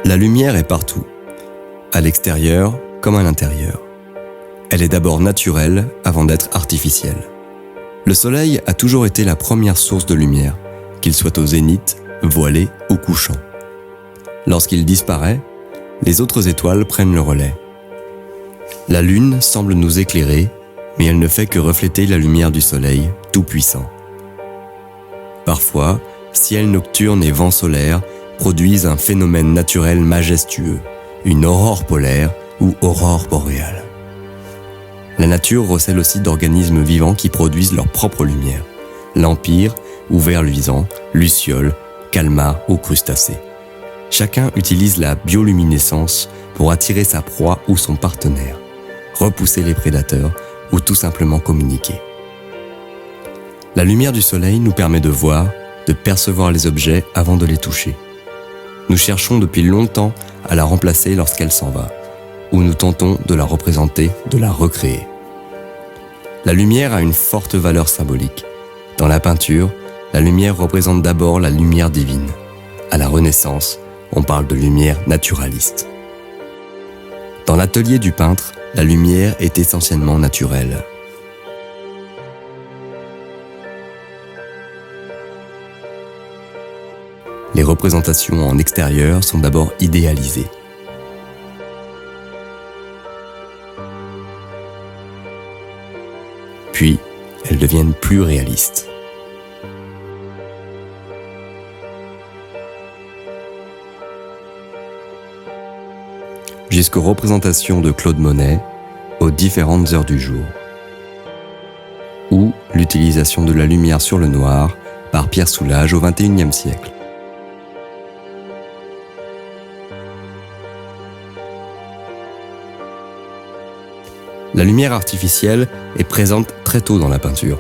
La lumière est partout, à l'extérieur comme à l'intérieur. Elle est d'abord naturelle avant d'être artificielle. Le soleil a toujours été la première source de lumière, qu'il soit au zénith, voilé ou couchant. Lorsqu'il disparaît, les autres étoiles prennent le relais. La lune semble nous éclairer, mais elle ne fait que refléter la lumière du soleil, tout-puissant. Parfois, ciel nocturne et vent solaire produisent un phénomène naturel majestueux, une aurore polaire ou aurore boréale. La nature recèle aussi d'organismes vivants qui produisent leur propre lumière. L'empire ou vers luisant, lucioles, calmars ou crustacés. Chacun utilise la bioluminescence pour attirer sa proie ou son partenaire, repousser les prédateurs ou tout simplement communiquer. La lumière du soleil nous permet de voir, de percevoir les objets avant de les toucher. Nous cherchons depuis longtemps à la remplacer lorsqu'elle s'en va, ou nous tentons de la représenter, de la recréer. La lumière a une forte valeur symbolique. Dans la peinture, la lumière représente d'abord la lumière divine. À la Renaissance, on parle de lumière naturaliste. Dans l'atelier du peintre, la lumière est essentiellement naturelle. Les représentations en extérieur sont d'abord idéalisées. Puis, elles deviennent plus réalistes. Jusqu'aux représentations de Claude Monet aux différentes heures du jour. Ou l'utilisation de la lumière sur le noir par Pierre Soulages au XXIe siècle. La lumière artificielle est présente très tôt dans la peinture.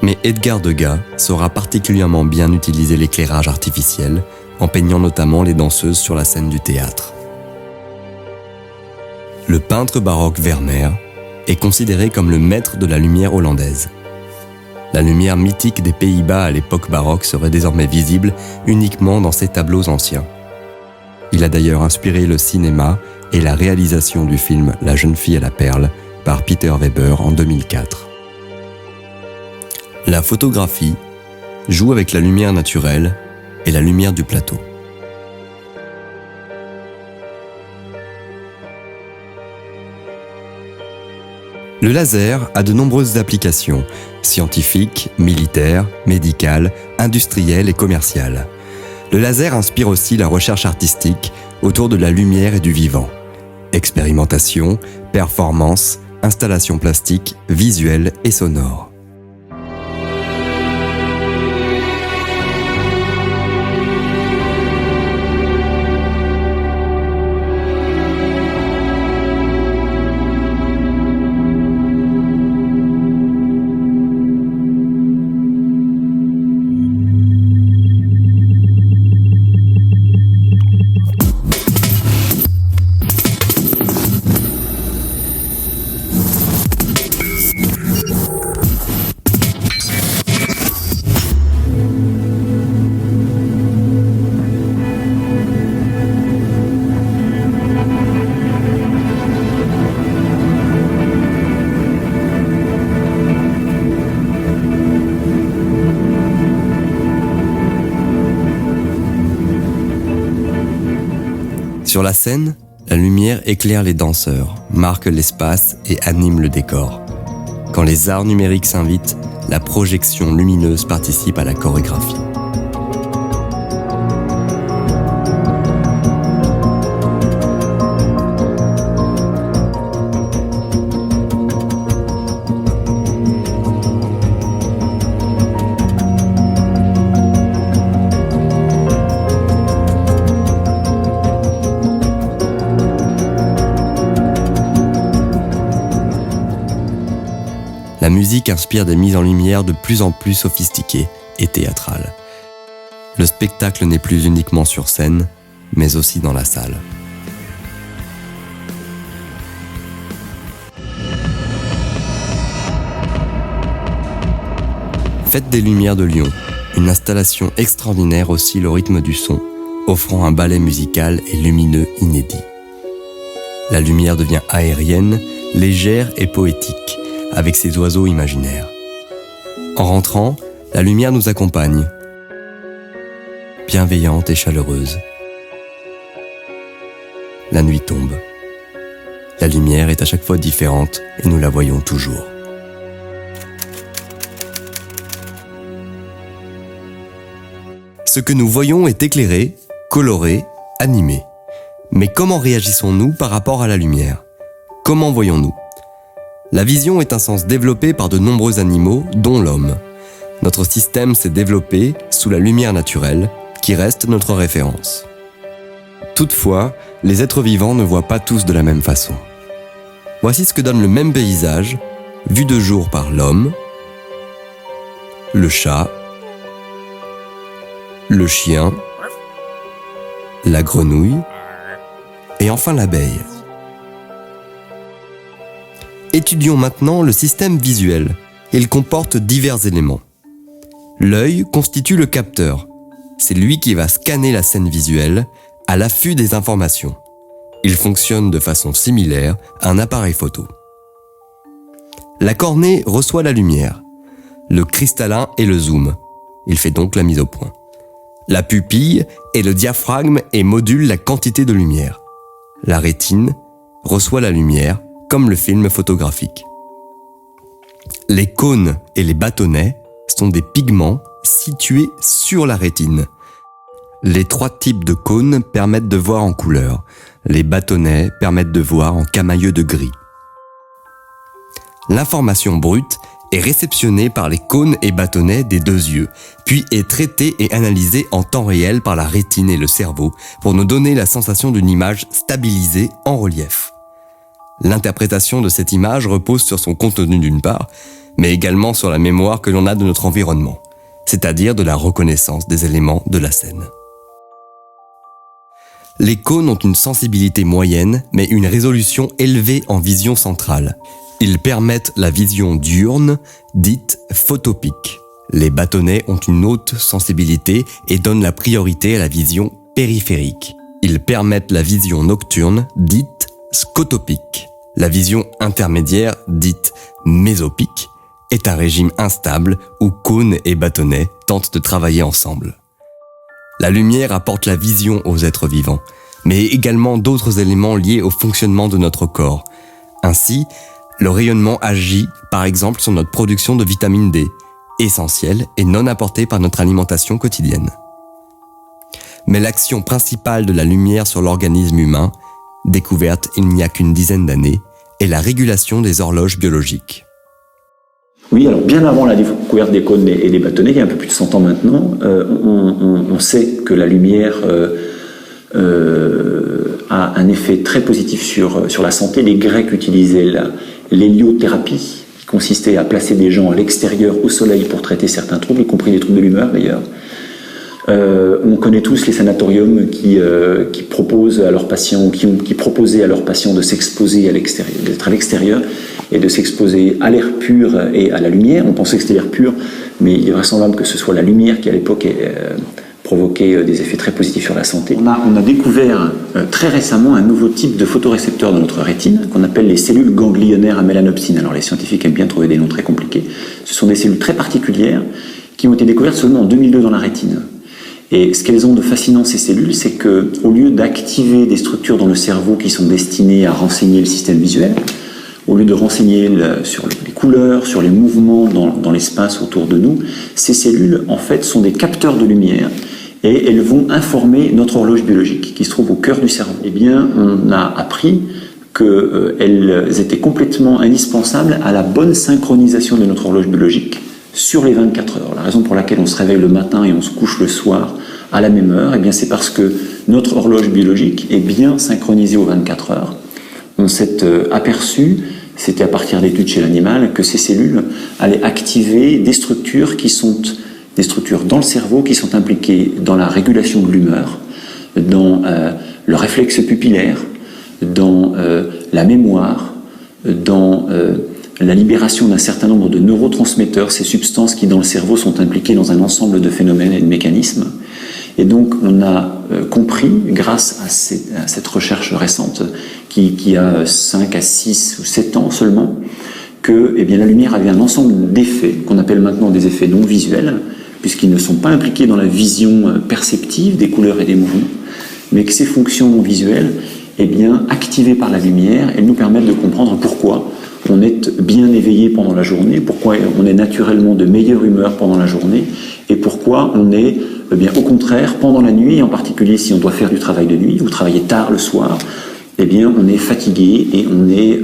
Mais Edgar Degas saura particulièrement bien utiliser l'éclairage artificiel, en peignant notamment les danseuses sur la scène du théâtre. Le peintre baroque Vermeer est considéré comme le maître de la lumière hollandaise. La lumière mythique des Pays-Bas à l'époque baroque serait désormais visible uniquement dans ses tableaux anciens. Il a d'ailleurs inspiré le cinéma et la réalisation du film La jeune fille à la perle par Peter Weber en 2004. La photographie joue avec la lumière naturelle et la lumière du plateau. Le laser a de nombreuses applications, scientifiques, militaires, médicales, industrielles et commerciales. Le laser inspire aussi la recherche artistique autour de la lumière et du vivant. Expérimentation, performance, installation plastique, visuelle et sonore. Sur la scène, la lumière éclaire les danseurs, marque l'espace et anime le décor. Quand les arts numériques s'invitent, la projection lumineuse participe à la chorégraphie. La musique inspire des mises en lumière de plus en plus sophistiquées et théâtrales. Le spectacle n'est plus uniquement sur scène, mais aussi dans la salle. Fête des Lumières de Lyon, une installation extraordinaire oscille au rythme du son, offrant un ballet musical et lumineux inédit. La lumière devient aérienne, légère et poétique, avec ses oiseaux imaginaires. En rentrant, la lumière nous accompagne, bienveillante et chaleureuse. La nuit tombe. La lumière est à chaque fois différente et nous la voyons toujours. Ce que nous voyons est éclairé, coloré, animé. Mais comment réagissons-nous par rapport à la lumière ? Comment voyons-nous ? La vision est un sens développé par de nombreux animaux, dont l'homme. Notre système s'est développé sous la lumière naturelle, qui reste notre référence. Toutefois, les êtres vivants ne voient pas tous de la même façon. Voici ce que donne le même paysage, vu de jour par l'homme, le chat, le chien, la grenouille et enfin l'abeille. Étudions maintenant le système visuel. Il comporte divers éléments. L'œil constitue le capteur. C'est lui qui va scanner la scène visuelle à l'affût des informations. Il fonctionne de façon similaire à un appareil photo. La cornée reçoit la lumière, le cristallin et le zoom. Il fait donc la mise au point. La pupille est le diaphragme et module la quantité de lumière. La rétine reçoit la lumière comme le film photographique. Les cônes et les bâtonnets sont des pigments situés sur la rétine. Les 3 types de cônes permettent de voir en couleur. Les bâtonnets permettent de voir en camailleux de gris. L'information brute est réceptionnée par les cônes et bâtonnets des 2 yeux, puis est traitée et analysée en temps réel par la rétine et le cerveau pour nous donner la sensation d'une image stabilisée en relief. L'interprétation de cette image repose sur son contenu d'une part, mais également sur la mémoire que l'on a de notre environnement, c'est-à-dire de la reconnaissance des éléments de la scène. Les cônes ont une sensibilité moyenne, mais une résolution élevée en vision centrale. Ils permettent la vision diurne, dite photopique. Les bâtonnets ont une haute sensibilité et donnent la priorité à la vision périphérique. Ils permettent la vision nocturne, dite scotopique. La vision intermédiaire, dite mésopique, est un régime instable où cônes et bâtonnets tentent de travailler ensemble. La lumière apporte la vision aux êtres vivants, mais également d'autres éléments liés au fonctionnement de notre corps. Ainsi, le rayonnement agit, par exemple, sur notre production de vitamine D, essentielle et non apportée par notre alimentation quotidienne. Mais l'action principale de la lumière sur l'organisme humain, découverte il n'y a qu'une dizaine d'années, est la régulation des horloges biologiques. Oui, alors bien avant la découverte des cônes et des bâtonnets, il y a un peu plus de 100 ans maintenant, on sait que la lumière a un effet très positif sur la santé. Les Grecs utilisaient l'héliothérapie, qui consistait à placer des gens à l'extérieur au soleil pour traiter certains troubles, y compris les troubles de l'humeur d'ailleurs. On connaît tous les sanatoriums qui proposent à leurs patients, qui proposaient à leurs patients de s'exposer à l'extérieur, d'être à l'extérieur et de s'exposer à l'air pur et à la lumière. On pensait que c'était l'air pur, mais il est vraisemblable que ce soit la lumière qui à l'époque provoquait des effets très positifs sur la santé. On a découvert très récemment un nouveau type de photorécepteur dans notre rétine qu'on appelle les cellules ganglionnaires à mélanopsine. Alors les scientifiques aiment bien trouver des noms très compliqués. Ce sont des cellules très particulières qui ont été découvertes seulement en 2002 dans la rétine. Et ce qu'elles ont de fascinant, ces cellules, c'est qu'au lieu d'activer des structures dans le cerveau qui sont destinées à renseigner le système visuel, au lieu de renseigner sur les couleurs, sur les mouvements dans l'espace autour de nous, ces cellules, en fait, sont des capteurs de lumière et elles vont informer notre horloge biologique qui se trouve au cœur du cerveau. Eh bien, on a appris qu'elles étaient complètement indispensables à la bonne synchronisation de notre horloge biologique sur les 24 heures. La raison pour laquelle on se réveille le matin et on se couche le soir à la même heure, eh bien c'est parce que notre horloge biologique est bien synchronisée aux 24 heures. On s'est aperçu, c'était à partir d'études chez l'animal, que ces cellules allaient activer des structures qui sont des structures dans le cerveau qui sont impliquées dans la régulation de l'humeur, dans le réflexe pupillaire, dans la mémoire, dans la libération d'un certain nombre de neurotransmetteurs, ces substances qui dans le cerveau sont impliquées dans un ensemble de phénomènes et de mécanismes. Et donc on a compris, grâce à cette recherche récente, qui a 5 à 6 ou 7 ans seulement, que la lumière avait un ensemble d'effets, qu'on appelle maintenant des effets non visuels, puisqu'ils ne sont pas impliqués dans la vision perceptive des couleurs et des mouvements, mais que ces fonctions non visuelles, activées par la lumière, elles nous permettent de comprendre pourquoi on est bien éveillé pendant la journée, pourquoi on est naturellement de meilleure humeur pendant la journée, et pourquoi on est, au contraire, pendant la nuit, en particulier si on doit faire du travail de nuit, ou travailler tard le soir, on est fatigué et on est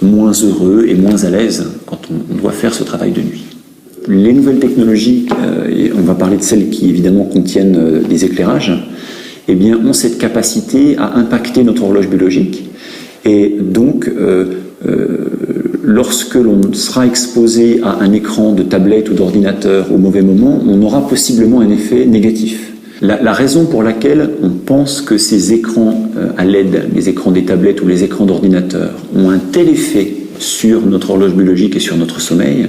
moins heureux et moins à l'aise quand on doit faire ce travail de nuit. Les nouvelles technologies, et on va parler de celles qui évidemment contiennent des éclairages, ont cette capacité à impacter notre horloge biologique. Et donc, lorsque l'on sera exposé à un écran de tablette ou d'ordinateur au mauvais moment, on aura possiblement un effet négatif. La raison pour laquelle on pense que ces écrans à LED, les écrans des tablettes ou les écrans d'ordinateur, ont un tel effet sur notre horloge biologique et sur notre sommeil,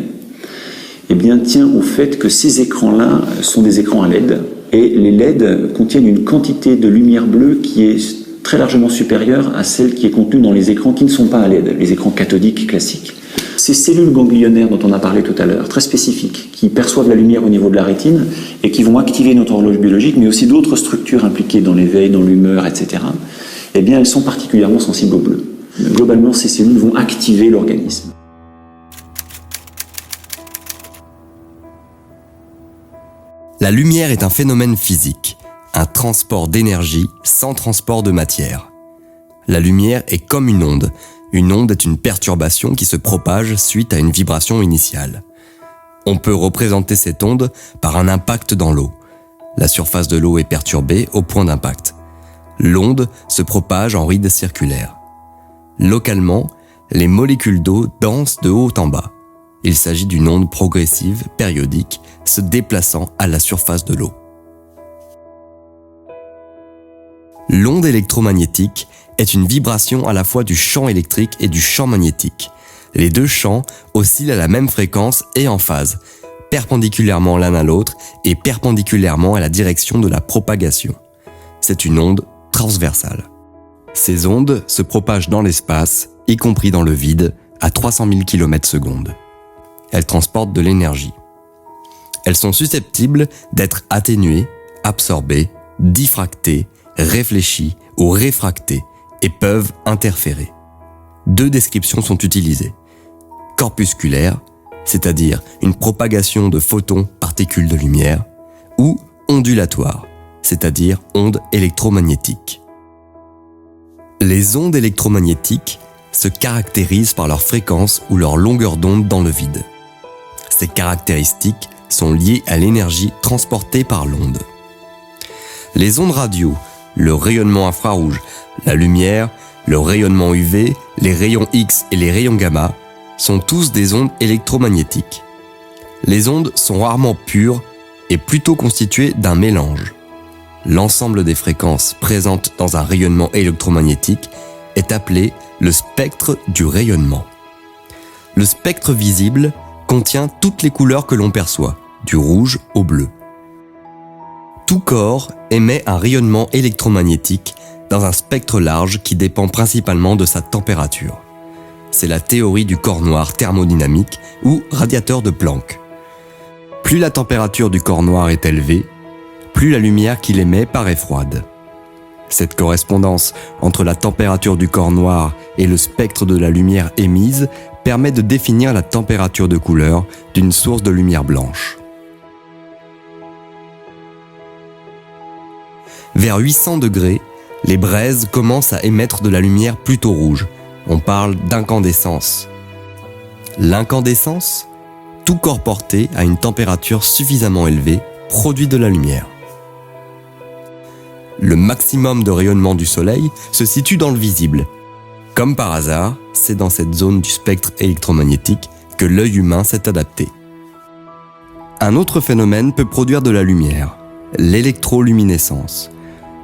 tient au fait que ces écrans-là sont des écrans à LED. Et les LED contiennent une quantité de lumière bleue qui est très largement supérieure à celle qui est contenue dans les écrans qui ne sont pas à LED, les écrans cathodiques classiques. Ces cellules ganglionnaires dont on a parlé tout à l'heure, très spécifiques, qui perçoivent la lumière au niveau de la rétine et qui vont activer notre horloge biologique, mais aussi d'autres structures impliquées dans l'éveil, dans l'humeur, etc., elles sont particulièrement sensibles au bleu. Globalement, ces cellules vont activer l'organisme. La lumière est un phénomène physique, un transport d'énergie sans transport de matière. La lumière est comme une onde. Une onde est une perturbation qui se propage suite à une vibration initiale. On peut représenter cette onde par un impact dans l'eau. La surface de l'eau est perturbée au point d'impact. L'onde se propage en rides circulaires. Localement, les molécules d'eau dansent de haut en bas. Il s'agit d'une onde progressive, périodique, se déplaçant à la surface de l'eau. L'onde électromagnétique est une vibration à la fois du champ électrique et du champ magnétique. Les deux champs oscillent à la même fréquence et en phase, perpendiculairement l'un à l'autre et perpendiculairement à la direction de la propagation. C'est une onde transversale. Ces ondes se propagent dans l'espace, y compris dans le vide, à 300 000 km/s. Elles transportent de l'énergie. Elles sont susceptibles d'être atténuées, absorbées, diffractées, réfléchies ou réfractées et peuvent interférer. Deux descriptions sont utilisées. Corpusculaire, c'est-à-dire une propagation de photons, particules de lumière, ou ondulatoire, c'est-à-dire ondes électromagnétiques. Les ondes électromagnétiques se caractérisent par leur fréquence ou leur longueur d'onde dans le vide. Ces caractéristiques sont liées à l'énergie transportée par l'onde. Les ondes radio, le rayonnement infrarouge, la lumière, le rayonnement UV, les rayons X et les rayons gamma sont tous des ondes électromagnétiques. Les ondes sont rarement pures et plutôt constituées d'un mélange. L'ensemble des fréquences présentes dans un rayonnement électromagnétique est appelé le spectre du rayonnement. Le spectre visible contient toutes les couleurs que l'on perçoit, du rouge au bleu. Tout corps émet un rayonnement électromagnétique dans un spectre large qui dépend principalement de sa température. C'est la théorie du corps noir thermodynamique ou radiateur de Planck. Plus la température du corps noir est élevée, plus la lumière qu'il émet paraît froide. Cette correspondance entre la température du corps noir et le spectre de la lumière émise permet de définir la température de couleur d'une source de lumière blanche. Vers 800 degrés, les braises commencent à émettre de la lumière plutôt rouge. On parle d'incandescence. L'incandescence, tout corps porté à une température suffisamment élevée, produit de la lumière. Le maximum de rayonnement du Soleil se situe dans le visible. Comme par hasard, c'est dans cette zone du spectre électromagnétique que l'œil humain s'est adapté. Un autre phénomène peut produire de la lumière, l'électroluminescence.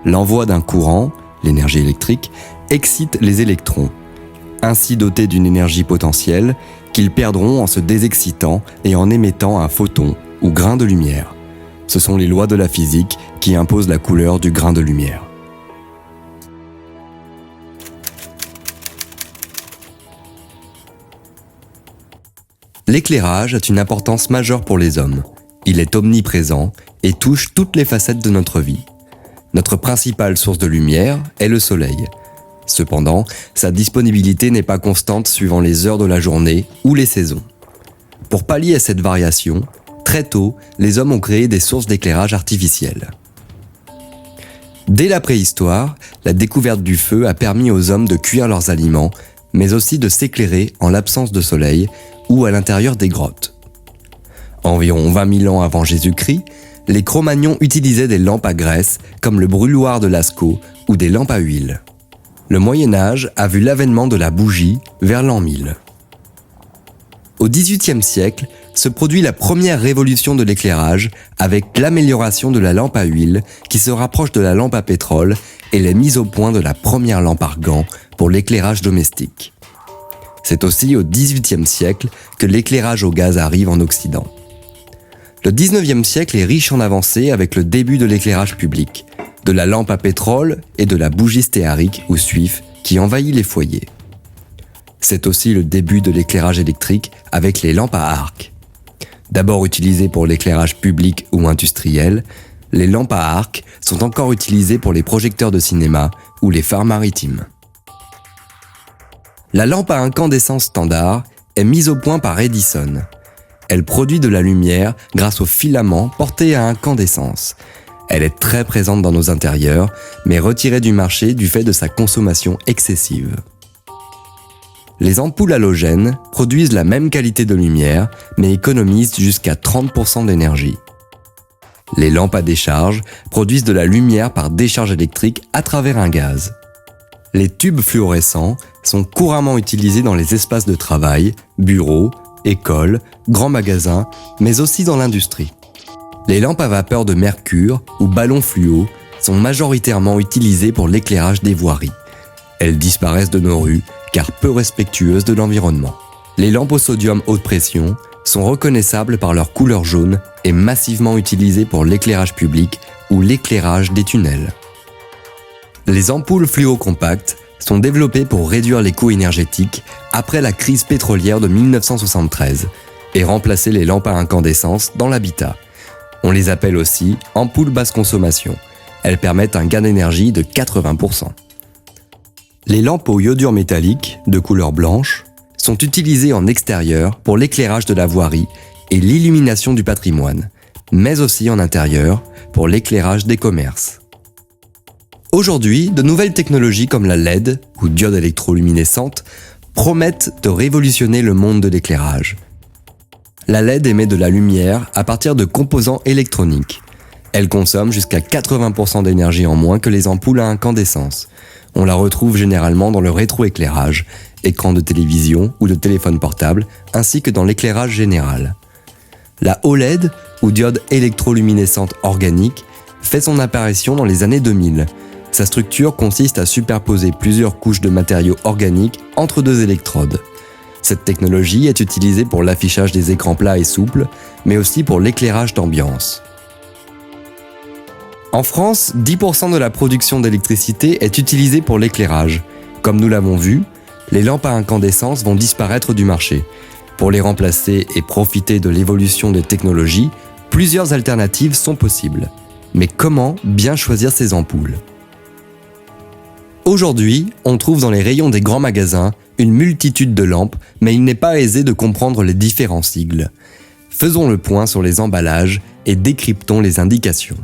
L'envoi d'un courant, l'énergie électrique, excite les électrons, ainsi dotés d'une énergie potentielle qu'ils perdront en se désexcitant et en émettant un photon ou grain de lumière. Ce sont les lois de la physique qui imposent la couleur du grain de lumière. L'éclairage a une importance majeure pour les hommes. Il est omniprésent et touche toutes les facettes de notre vie. Notre principale source de lumière est le soleil. Cependant, sa disponibilité n'est pas constante suivant les heures de la journée ou les saisons. Pour pallier à cette variation, très tôt, les hommes ont créé des sources d'éclairage artificielles. Dès la préhistoire, la découverte du feu a permis aux hommes de cuire leurs aliments, mais aussi de s'éclairer en l'absence de soleil ou à l'intérieur des grottes. Environ 20 000 ans avant Jésus-Christ, les Cro-Magnons utilisaient des lampes à graisse comme le brûloir de Lascaux ou des lampes à huile. Le Moyen-Âge a vu l'avènement de la bougie vers l'an 1000. Au XVIIIe siècle se produit la première révolution de l'éclairage avec l'amélioration de la lampe à huile qui se rapproche de la lampe à pétrole et la mise au point de la première lampe argan pour l'éclairage domestique. C'est aussi au XVIIIe siècle que l'éclairage au gaz arrive en Occident. Le XIXe siècle est riche en avancées avec le début de l'éclairage public, de la lampe à pétrole et de la bougie stéarique ou suif qui envahit les foyers. C'est aussi le début de l'éclairage électrique avec les lampes à arc. D'abord utilisées pour l'éclairage public ou industriel, les lampes à arc sont encore utilisées pour les projecteurs de cinéma ou les phares maritimes. La lampe à incandescence standard est mise au point par Edison. Elle produit de la lumière grâce aux filaments portés à incandescence. Elle est très présente dans nos intérieurs, mais retirée du marché du fait de sa consommation excessive. Les ampoules halogènes produisent la même qualité de lumière, mais économisent jusqu'à 30% d'énergie. Les lampes à décharge produisent de la lumière par décharge électrique à travers un gaz. Les tubes fluorescents sont couramment utilisés dans les espaces de travail, bureaux, écoles, grands magasins, mais aussi dans l'industrie. Les lampes à vapeur de mercure ou ballons fluo sont majoritairement utilisées pour l'éclairage des voiries. Elles disparaissent de nos rues car peu respectueuses de l'environnement. Les lampes au sodium haute pression sont reconnaissables par leur couleur jaune et massivement utilisées pour l'éclairage public ou l'éclairage des tunnels. Les ampoules fluo-compactes sont développées pour réduire les coûts énergétiques après la crise pétrolière de 1973 et remplacer les lampes à incandescence dans l'habitat. On les appelle aussi ampoules basse consommation. Elles permettent un gain d'énergie de 80%. Les lampes au iodure métallique, de couleur blanche, sont utilisées en extérieur pour l'éclairage de la voirie et l'illumination du patrimoine, mais aussi en intérieur pour l'éclairage des commerces. Aujourd'hui, de nouvelles technologies comme la LED ou diode électroluminescente promettent de révolutionner le monde de l'éclairage. La LED émet de la lumière à partir de composants électroniques. Elle consomme jusqu'à 80% d'énergie en moins que les ampoules à incandescence. On la retrouve généralement dans le rétroéclairage, écran de télévision ou de téléphone portable, ainsi que dans l'éclairage général. La OLED, ou diode électroluminescente organique, fait son apparition dans les années 2000. Sa structure consiste à superposer plusieurs couches de matériaux organiques entre deux électrodes. Cette technologie est utilisée pour l'affichage des écrans plats et souples, mais aussi pour l'éclairage d'ambiance. En France, 10% de la production d'électricité est utilisée pour l'éclairage. Comme nous l'avons vu, les lampes à incandescence vont disparaître du marché. Pour les remplacer et profiter de l'évolution des technologies, plusieurs alternatives sont possibles. Mais comment bien choisir ces ampoules ? Aujourd'hui, on trouve dans les rayons des grands magasins une multitude de lampes, mais il n'est pas aisé de comprendre les différents sigles. Faisons le point sur les emballages et décryptons les indications.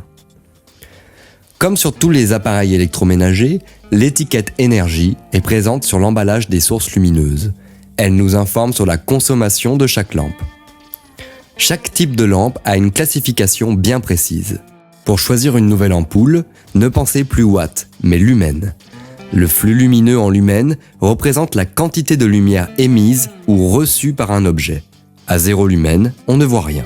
Comme sur tous les appareils électroménagers, l'étiquette énergie est présente sur l'emballage des sources lumineuses. Elle nous informe sur la consommation de chaque lampe. Chaque type de lampe a une classification bien précise. Pour choisir une nouvelle ampoule, ne pensez plus watts, mais lumens. Le flux lumineux en lumens représente la quantité de lumière émise ou reçue par un objet. À 0 lumen, on ne voit rien.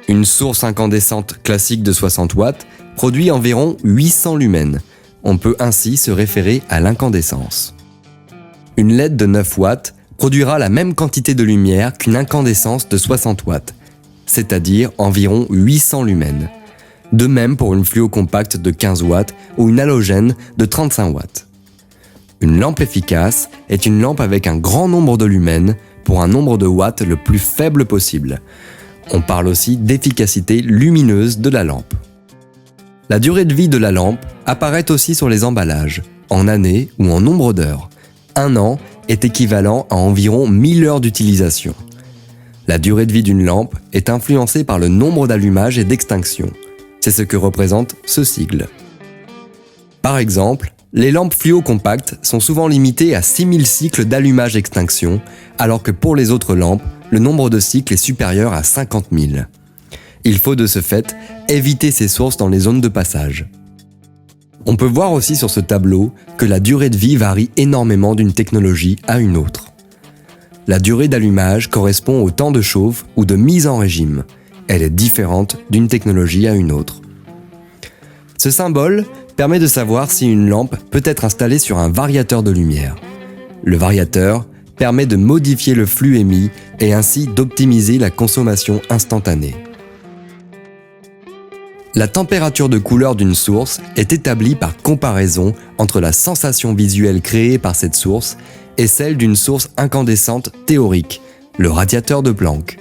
Une source incandescente classique de 60 watts produit environ 800 lumens. On peut ainsi se référer à l'incandescence. Une LED de 9 watts produira la même quantité de lumière qu'une incandescence de 60 watts. c'est-à-dire environ 800 lumens. De même pour une fluocompacte de 15 watts ou une halogène de 35 watts. Une lampe efficace est une lampe avec un grand nombre de lumens pour un nombre de watts le plus faible possible. On parle aussi d'efficacité lumineuse de la lampe. La durée de vie de la lampe apparaît aussi sur les emballages, en années ou en nombre d'heures. 1 an est équivalent à environ 1000 heures d'utilisation. La durée de vie d'une lampe est influencée par le nombre d'allumages et d'extinctions. C'est ce que représente ce sigle. Par exemple, les lampes fluocompactes sont souvent limitées à 6000 cycles d'allumage-extinction, alors que pour les autres lampes, le nombre de cycles est supérieur à 50 000. Il faut de ce fait éviter ces sources dans les zones de passage. On peut voir aussi sur ce tableau que la durée de vie varie énormément d'une technologie à une autre. La durée d'allumage correspond au temps de chauffe ou de mise en régime. Elle est différente d'une technologie à une autre. Ce symbole permet de savoir si une lampe peut être installée sur un variateur de lumière. Le variateur permet de modifier le flux émis et ainsi d'optimiser la consommation instantanée. La température de couleur d'une source est établie par comparaison entre la sensation visuelle créée par cette source et celle d'une source incandescente théorique, le radiateur de Planck.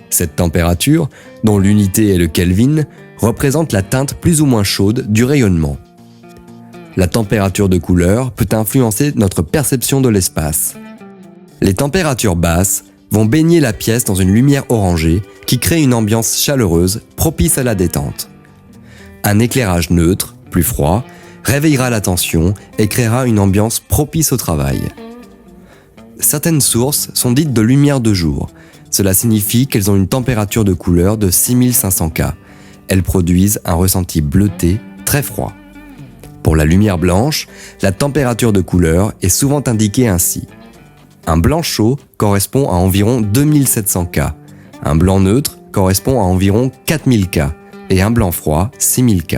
Cette température, dont l'unité est le Kelvin, représente la teinte plus ou moins chaude du rayonnement. La température de couleur peut influencer notre perception de l'espace. Les températures basses vont baigner la pièce dans une lumière orangée qui crée une ambiance chaleureuse propice à la détente. Un éclairage neutre, plus froid, réveillera l'attention et créera une ambiance propice au travail. Certaines sources sont dites de lumière de jour. Cela signifie qu'elles ont une température de couleur de 6500 K. Elles produisent un ressenti bleuté très froid. Pour la lumière blanche, la température de couleur est souvent indiquée ainsi. Un blanc chaud correspond à environ 2700 K. Un blanc neutre correspond à environ 4000 K. Et un blanc froid, 6000 K.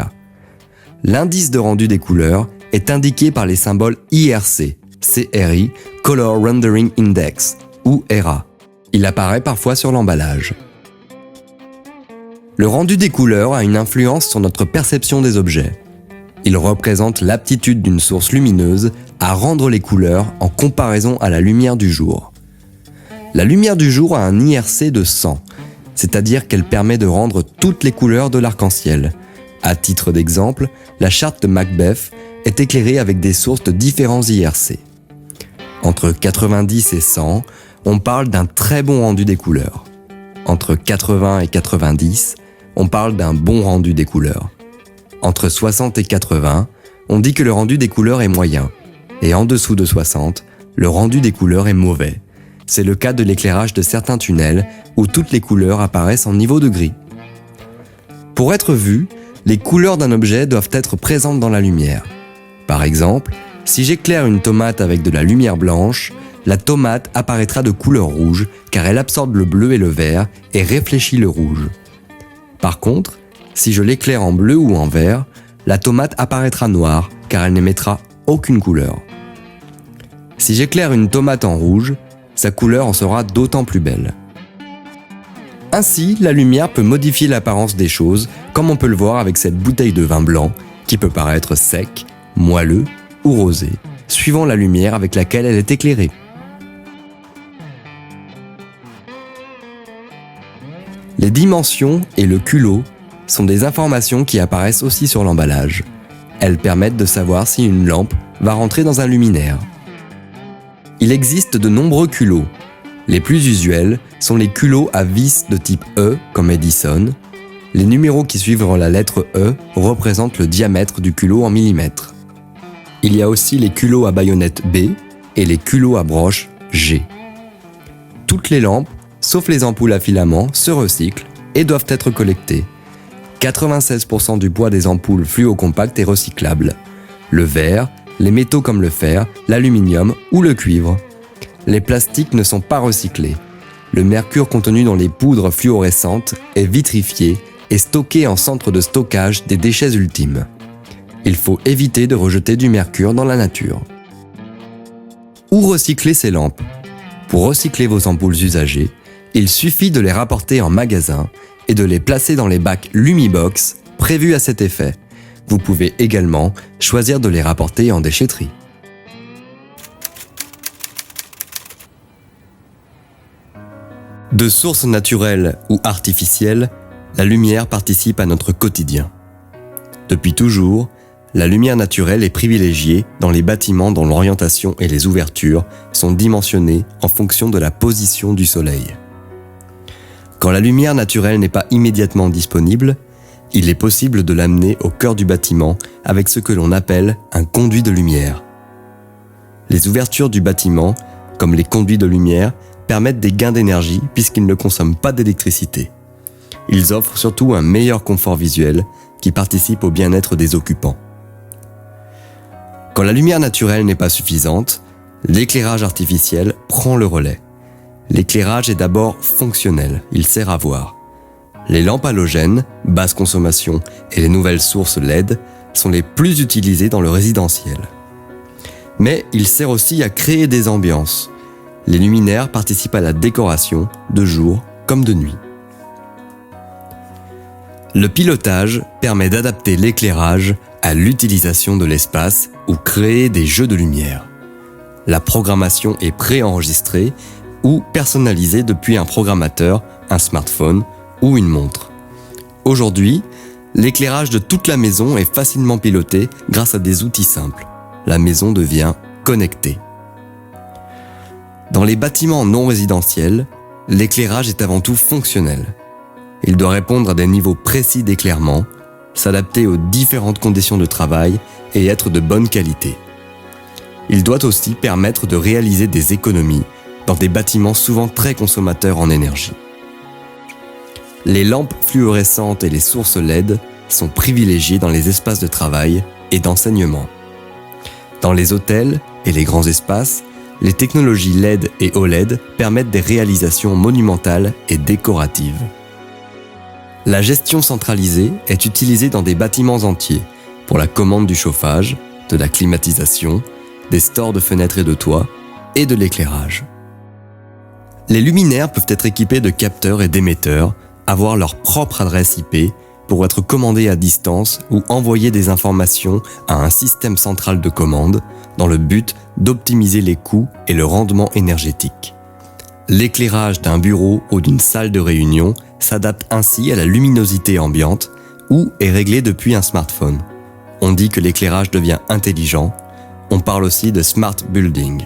L'indice de rendu des couleurs est indiqué par les symboles IRC, CRI, Color Rendering Index, ou ERA. Il apparaît parfois sur l'emballage. Le rendu des couleurs a une influence sur notre perception des objets. Il représente l'aptitude d'une source lumineuse à rendre les couleurs en comparaison à la lumière du jour. La lumière du jour a un IRC de 100, c'est-à-dire qu'elle permet de rendre toutes les couleurs de l'arc-en-ciel. À titre d'exemple, la charte de Macbeth est éclairée avec des sources de différents IRC. Entre 90 et 100, on parle d'un très bon rendu des couleurs. Entre 80 et 90, on parle d'un bon rendu des couleurs. Entre 60 et 80, on dit que le rendu des couleurs est moyen. Et en dessous de 60, le rendu des couleurs est mauvais. C'est le cas de l'éclairage de certains tunnels où toutes les couleurs apparaissent en niveau de gris. Pour être vues, les couleurs d'un objet doivent être présentes dans la lumière. Par exemple, si j'éclaire une tomate avec de la lumière blanche, la tomate apparaîtra de couleur rouge car elle absorbe le bleu et le vert et réfléchit le rouge. Par contre, si je l'éclaire en bleu ou en vert, la tomate apparaîtra noire car elle n'émettra aucune couleur. Si j'éclaire une tomate en rouge, sa couleur en sera d'autant plus belle. Ainsi, la lumière peut modifier l'apparence des choses, comme on peut le voir avec cette bouteille de vin blanc, qui peut paraître sec, moelleux ou rosé, suivant la lumière avec laquelle elle est éclairée. Les dimensions et le culot sont des informations qui apparaissent aussi sur l'emballage. Elles permettent de savoir si une lampe va rentrer dans un luminaire. Il existe de nombreux culots. Les plus usuels sont les culots à vis de type E, comme Edison. Les numéros qui suivent la lettre E représentent le diamètre du culot en millimètres. Il y a aussi les culots à baïonnette B et les culots à broche G. Toutes les lampes, sauf les ampoules à filaments, se recyclent et doivent être collectées. 96% du bois des ampoules fluocompactes est recyclable. Le verre, les métaux comme le fer, l'aluminium ou le cuivre. Les plastiques ne sont pas recyclés. Le mercure contenu dans les poudres fluorescentes est vitrifié et stocké en centre de stockage des déchets ultimes. Il faut éviter de rejeter du mercure dans la nature. Où recycler ces lampes ? Pour recycler vos ampoules usagées, Il suffit de les rapporter en magasin et de les placer dans les bacs Lumibox prévus à cet effet. Vous pouvez également choisir de les rapporter en déchetterie. De source naturelle ou artificielle, la lumière participe à notre quotidien. Depuis toujours, la lumière naturelle est privilégiée dans les bâtiments dont l'orientation et les ouvertures sont dimensionnées en fonction de la position du soleil. Quand la lumière naturelle n'est pas immédiatement disponible, il est possible de l'amener au cœur du bâtiment avec ce que l'on appelle un conduit de lumière. Les ouvertures du bâtiment, comme les conduits de lumière, permettent des gains d'énergie puisqu'ils ne consomment pas d'électricité. Ils offrent surtout un meilleur confort visuel qui participe au bien-être des occupants. Quand la lumière naturelle n'est pas suffisante, l'éclairage artificiel prend le relais. L'éclairage est d'abord fonctionnel, il sert à voir. Les lampes halogènes, basse consommation et les nouvelles sources LED sont les plus utilisées dans le résidentiel. Mais il sert aussi à créer des ambiances. Les luminaires participent à la décoration, de jour comme de nuit. Le pilotage permet d'adapter l'éclairage à l'utilisation de l'espace ou créer des jeux de lumière. La programmation est préenregistrée ou personnalisée depuis un programmateur, un smartphone ou une montre. Aujourd'hui, l'éclairage de toute la maison est facilement piloté grâce à des outils simples. La maison devient connectée. Dans les bâtiments non résidentiels, l'éclairage est avant tout fonctionnel. Il doit répondre à des niveaux précis d'éclairement, s'adapter aux différentes conditions de travail et être de bonne qualité. Il doit aussi permettre de réaliser des économies dans des bâtiments souvent très consommateurs en énergie. Les lampes fluorescentes et les sources LED sont privilégiées dans les espaces de travail et d'enseignement. Dans les hôtels et les grands espaces, les technologies LED et OLED permettent des réalisations monumentales et décoratives. La gestion centralisée est utilisée dans des bâtiments entiers pour la commande du chauffage, de la climatisation, des stores de fenêtres et de toits et de l'éclairage. Les luminaires peuvent être équipés de capteurs et d'émetteurs, avoir leur propre adresse IP pour être commandés à distance ou envoyer des informations à un système central de commande dans le but d'optimiser les coûts et le rendement énergétique. L'éclairage d'un bureau ou d'une salle de réunion s'adapte ainsi à la luminosité ambiante ou est réglé depuis un smartphone. On dit que l'éclairage devient intelligent. On parle aussi de smart building.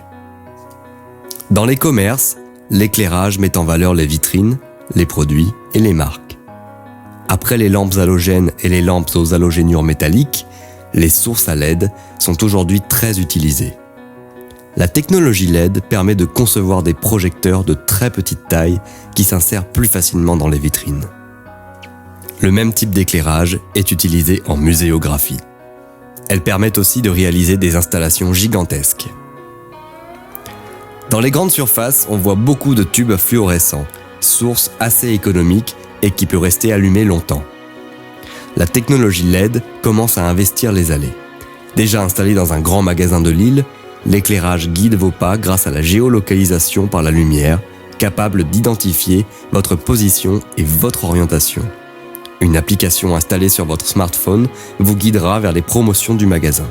Dans les commerces, l'éclairage met en valeur les vitrines, les produits et les marques. Après les lampes halogènes et les lampes aux halogénures métalliques, les sources à LED sont aujourd'hui très utilisées. La technologie LED permet de concevoir des projecteurs de très petite taille qui s'insèrent plus facilement dans les vitrines. Le même type d'éclairage est utilisé en muséographie. Elles permettent aussi de réaliser des installations gigantesques. Dans les grandes surfaces, on voit beaucoup de tubes fluorescents, source assez économique et qui peut rester allumée longtemps. La technologie LED commence à investir les allées. Déjà installé dans un grand magasin de Lille, l'éclairage guide vos pas grâce à la géolocalisation par la lumière, capable d'identifier votre position et votre orientation. Une application installée sur votre smartphone vous guidera vers les promotions du magasin.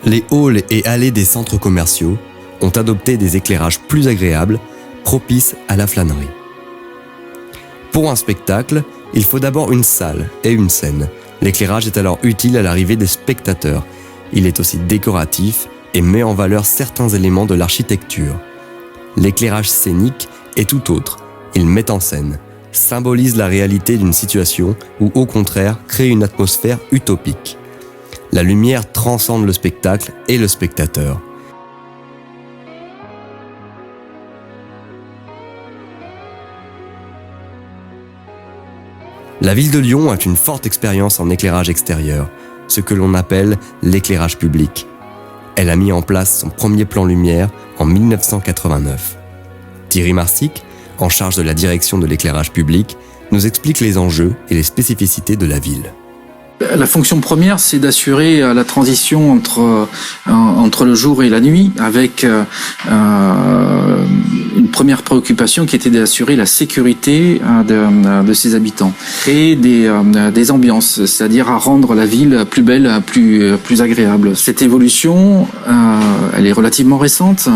Les halls et allées des centres commerciaux ont adopté des éclairages plus agréables, propices à la flânerie. Pour un spectacle, il faut d'abord une salle et une scène. L'éclairage est alors utile à l'arrivée des spectateurs. Il est aussi décoratif et met en valeur certains éléments de l'architecture. L'éclairage scénique est tout autre. Il met en scène, symbolise la réalité d'une situation ou au contraire crée une atmosphère utopique. La lumière transcende le spectacle et le spectateur. La ville de Lyon a une forte expérience en éclairage extérieur, ce que l'on appelle l'éclairage public. Elle a mis en place son premier plan lumière en 1989. Thierry Marsic, en charge de la direction de l'éclairage public, nous explique les enjeux et les spécificités de la ville. La fonction première, c'est d'assurer la transition entre le jour et la nuit, avec une première préoccupation qui était d'assurer la sécurité de ses habitants, créer des ambiances, c'est-à-dire à rendre la ville plus belle, plus agréable. Cette évolution, elle est relativement récente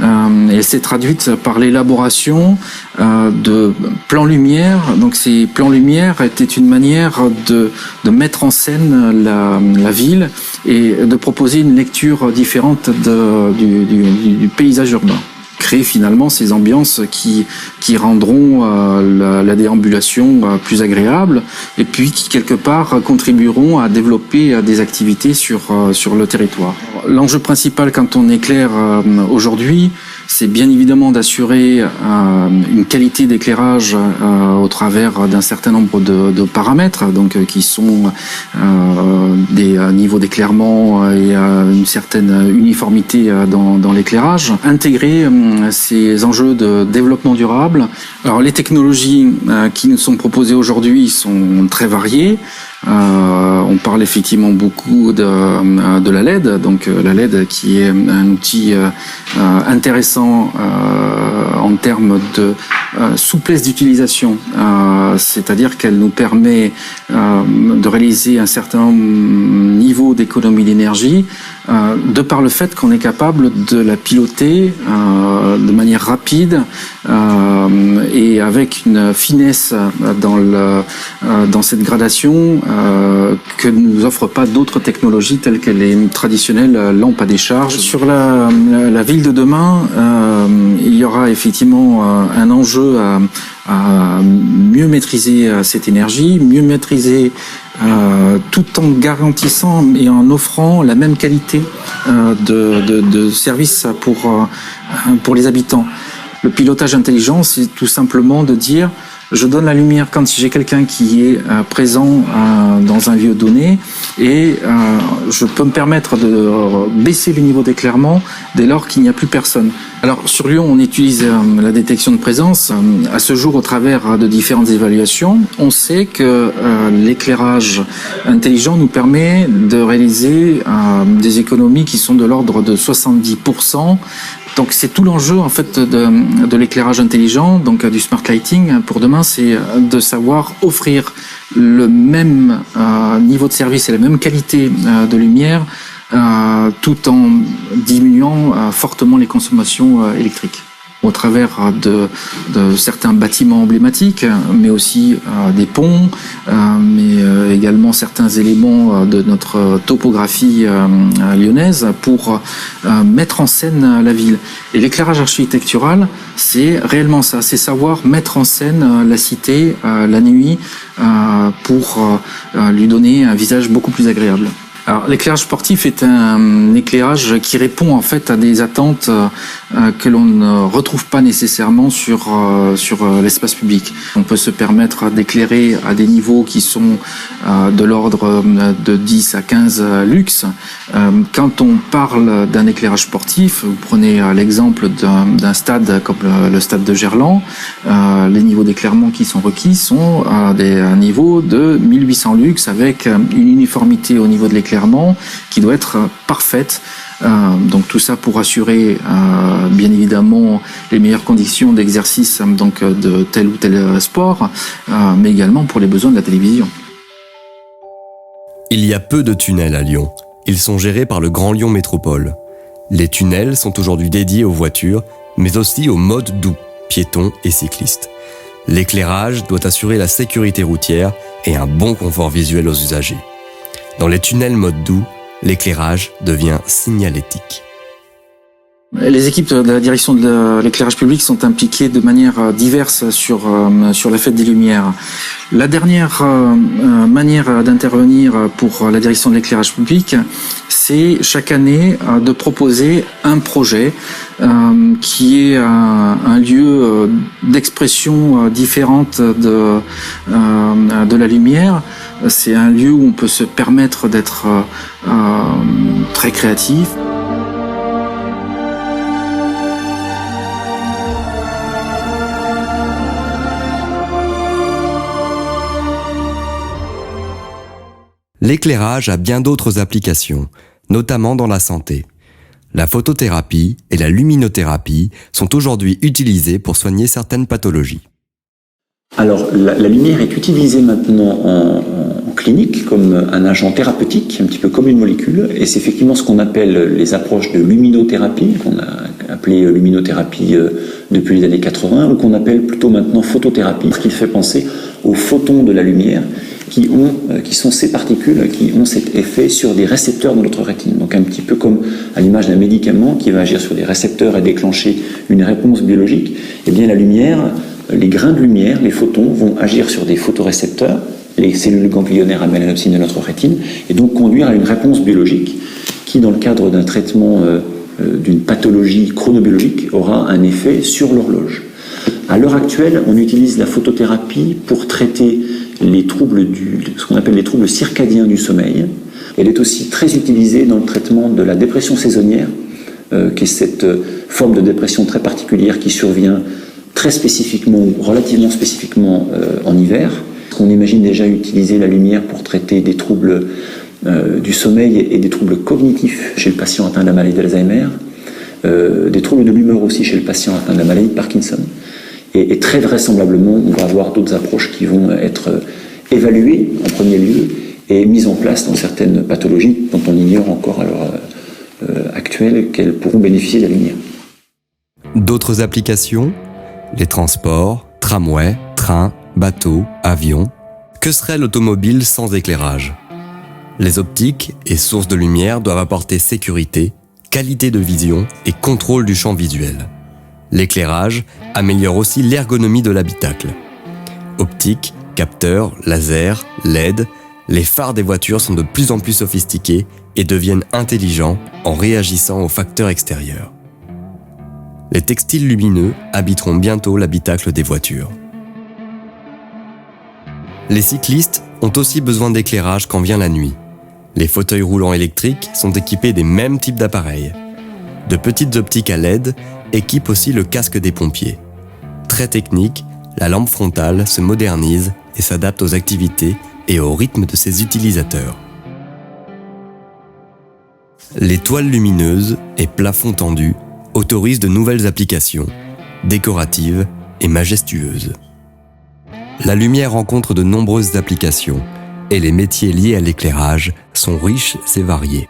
et elle s'est traduite par l'élaboration de plans lumière. Donc ces plans lumière étaient une manière de mettre en scène la ville et de proposer une lecture différente du paysage urbain. Créer finalement ces ambiances qui rendront la déambulation plus agréable et puis qui quelque part contribueront à développer des activités sur le territoire. L'enjeu principal quand on éclaire aujourd'hui, c'est bien évidemment d'assurer une qualité d'éclairage au travers d'un certain nombre de paramètres, donc qui sont des niveaux d'éclairement et une certaine uniformité dans l'éclairage. Intégrer ces enjeux de développement durable. Alors les technologies qui nous sont proposées aujourd'hui sont très variées. On parle effectivement beaucoup de la LED, donc la LED qui est un outil intéressant en termes de souplesse d'utilisation, c'est-à-dire qu'elle nous permet de réaliser un certain niveau d'économie d'énergie de par le fait qu'on est capable de la piloter de manière rapide et avec une finesse dans cette gradation que ne nous offrent pas d'autres technologies telles que les traditionnelles lampes à décharge. Sur la ville de demain, il y aura effectivement un enjeu à mieux maîtriser cette énergie, mieux maîtriser tout en garantissant et en offrant la même qualité de service pour les habitants. Le pilotage intelligent, c'est tout simplement de dire je donne la lumière quand j'ai quelqu'un qui est présent dans un lieu donné et je peux me permettre de baisser le niveau d'éclairement dès lors qu'il n'y a plus personne. Alors sur Lyon, on utilise la détection de présence. À ce jour, au travers de différentes évaluations, on sait que l'éclairage intelligent nous permet de réaliser des économies qui sont de l'ordre de 70%. Donc c'est tout l'enjeu en fait de l'éclairage intelligent, donc du smart lighting pour demain, c'est de savoir offrir le même niveau de service et la même qualité de lumière tout en diminuant fortement les consommations électriques au travers de certains bâtiments emblématiques, mais aussi des ponts, mais également certains éléments de notre topographie lyonnaise pour mettre en scène la ville. Et l'éclairage architectural, c'est réellement ça, c'est savoir mettre en scène la cité la nuit pour lui donner un visage beaucoup plus agréable. Alors, l'éclairage sportif est un éclairage qui répond en fait à des attentes que l'on ne retrouve pas nécessairement sur l'espace public. On peut se permettre d'éclairer à des niveaux qui sont de l'ordre de 10 à 15 lux. Quand on parle d'un éclairage sportif, vous prenez l'exemple d'un stade comme le stade de Gerland, les niveaux d'éclairement qui sont requis sont à des niveaux de 1800 lux avec une uniformité au niveau de l'éclairage qui doit être parfaite. Donc tout ça pour assurer bien évidemment les meilleures conditions d'exercice donc de tel ou tel sport, mais également pour les besoins de la télévision. Il y a peu de tunnels à Lyon. Ils sont gérés par le Grand Lyon Métropole. Les tunnels sont aujourd'hui dédiés aux voitures, mais aussi aux modes doux, piétons et cyclistes. L'éclairage doit assurer la sécurité routière et un bon confort visuel aux usagers. Dans les tunnels mode doux, l'éclairage devient signalétique. Les équipes de la direction de l'éclairage public sont impliquées de manière diverse sur la fête des Lumières. La dernière manière d'intervenir pour la direction de l'éclairage public, c'est chaque année de proposer un projet qui est un lieu d'expression différente de la lumière. C'est un lieu où on peut se permettre d'être très créatif. L'éclairage a bien d'autres applications, notamment dans la santé. La photothérapie et la luminothérapie sont aujourd'hui utilisées pour soigner certaines pathologies. Alors, la lumière est utilisée maintenant en clinique comme un agent thérapeutique, un petit peu comme une molécule, et c'est effectivement ce qu'on appelle les approches de luminothérapie, qu'on a appelé luminothérapie depuis les années 80, ou qu'on appelle plutôt maintenant photothérapie, ce qui fait penser aux photons de la lumière qui sont ces particules qui ont cet effet sur des récepteurs dans notre rétine. Donc un petit peu comme à l'image d'un médicament qui va agir sur des récepteurs et déclencher une réponse biologique, eh bien la lumière, les grains de lumière, les photons, vont agir sur des photorécepteurs, les cellules ganglionnaires à mélanopsine de notre rétine, et donc conduire à une réponse biologique qui, dans le cadre d'un traitement d'une pathologie chronobiologique, aura un effet sur l'horloge. À l'heure actuelle, on utilise la photothérapie pour traiter les troubles ce qu'on appelle les troubles circadiens du sommeil. Elle est aussi très utilisée dans le traitement de la dépression saisonnière, qui est cette forme de dépression très particulière qui survient très spécifiquement ou relativement spécifiquement en hiver. On imagine déjà utiliser la lumière pour traiter des troubles du sommeil et des troubles cognitifs chez le patient atteint de la maladie d'Alzheimer, des troubles de l'humeur aussi chez le patient atteint de la maladie de Parkinson. Et très vraisemblablement, on va avoir d'autres approches qui vont être évaluées en premier lieu et mises en place dans certaines pathologies dont on ignore encore à l'heure actuelle qu'elles pourront bénéficier de la lumière. D'autres applications ? Les transports, tramways, trains, bateaux, avions. Que serait l'automobile sans éclairage ? Les optiques et sources de lumière doivent apporter sécurité, qualité de vision et contrôle du champ visuel. L'éclairage améliore aussi l'ergonomie de l'habitacle. Optiques, capteurs, lasers, LED, les phares des voitures sont de plus en plus sophistiqués et deviennent intelligents en réagissant aux facteurs extérieurs. Les textiles lumineux habiteront bientôt l'habitacle des voitures. Les cyclistes ont aussi besoin d'éclairage quand vient la nuit. Les fauteuils roulants électriques sont équipés des mêmes types d'appareils. De petites optiques à LED équipent aussi le casque des pompiers. Très technique, la lampe frontale se modernise et s'adapte aux activités et au rythme de ses utilisateurs. Les toiles lumineuses et plafonds tendus autorisent de nouvelles applications, décoratives et majestueuses. La lumière rencontre de nombreuses applications et les métiers liés à l'éclairage sont riches et variés.